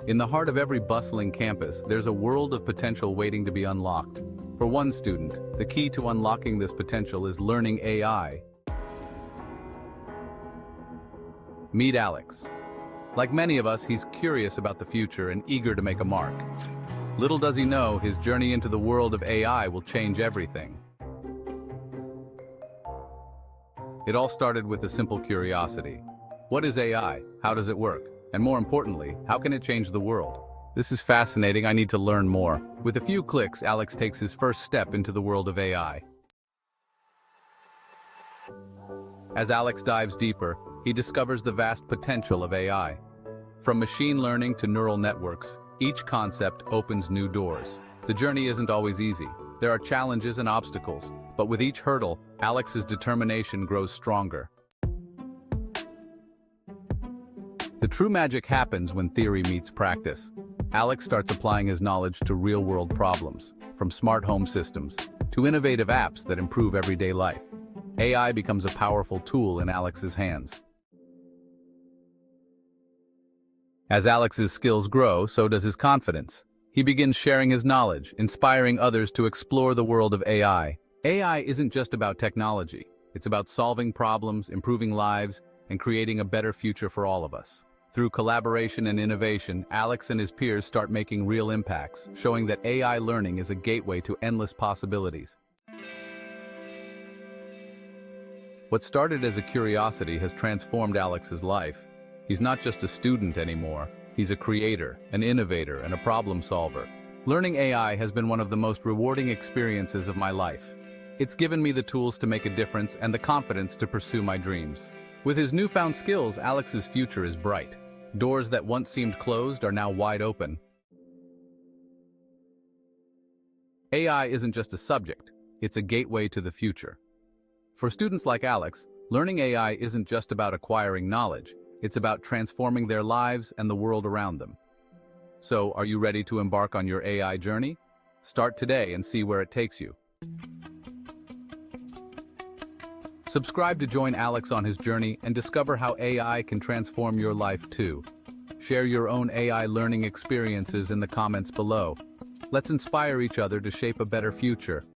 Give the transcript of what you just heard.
In the heart of every bustling campus, there's a world of potential waiting to be unlocked. For one student, the key to unlocking this potential is learning AI. Meet Alex. Like many of us, he's curious about the future and eager to make a mark. Little does he know, his journey into the world of AI will change everything. It all started with a simple curiosity. What is AI? How does it work? And more importantly, how can it change the world? This is fascinating, I need to learn more. With a few clicks, Alex takes his first step into the world of AI. As Alex dives deeper, he discovers the vast potential of AI. From machine learning to neural networks, each concept opens new doors. The journey isn't always easy. There are challenges and obstacles, but with each hurdle, Alex's determination grows stronger. The true magic happens when theory meets practice. Alex starts applying his knowledge to real-world problems, from smart home systems to innovative apps that improve everyday life. AI becomes a powerful tool in Alex's hands. As Alex's skills grow, so does his confidence. He begins sharing his knowledge, inspiring others to explore the world of AI. AI isn't just about technology. It's about solving problems, improving lives, and creating a better future for all of us. Through collaboration and innovation, Alex and his peers start making real impacts, showing that AI learning is a gateway to endless possibilities. What started as a curiosity has transformed Alex's life. He's not just a student anymore, he's a creator, an innovator, and a problem solver. Learning AI has been one of the most rewarding experiences of my life. It's given me the tools to make a difference and the confidence to pursue my dreams. With his newfound skills, Alex's future is bright. Doors that once seemed closed are now wide open. AI isn't just a subject, it's a gateway to the future. For students like Alex, learning AI isn't just about acquiring knowledge, it's about transforming their lives and the world around them. So, are you ready to embark on your AI journey? Start today and see where it takes you. Subscribe to join Alex on his journey and discover how AI can transform your life too. Share your own AI learning experiences in the comments below. Let's inspire each other to shape a better future.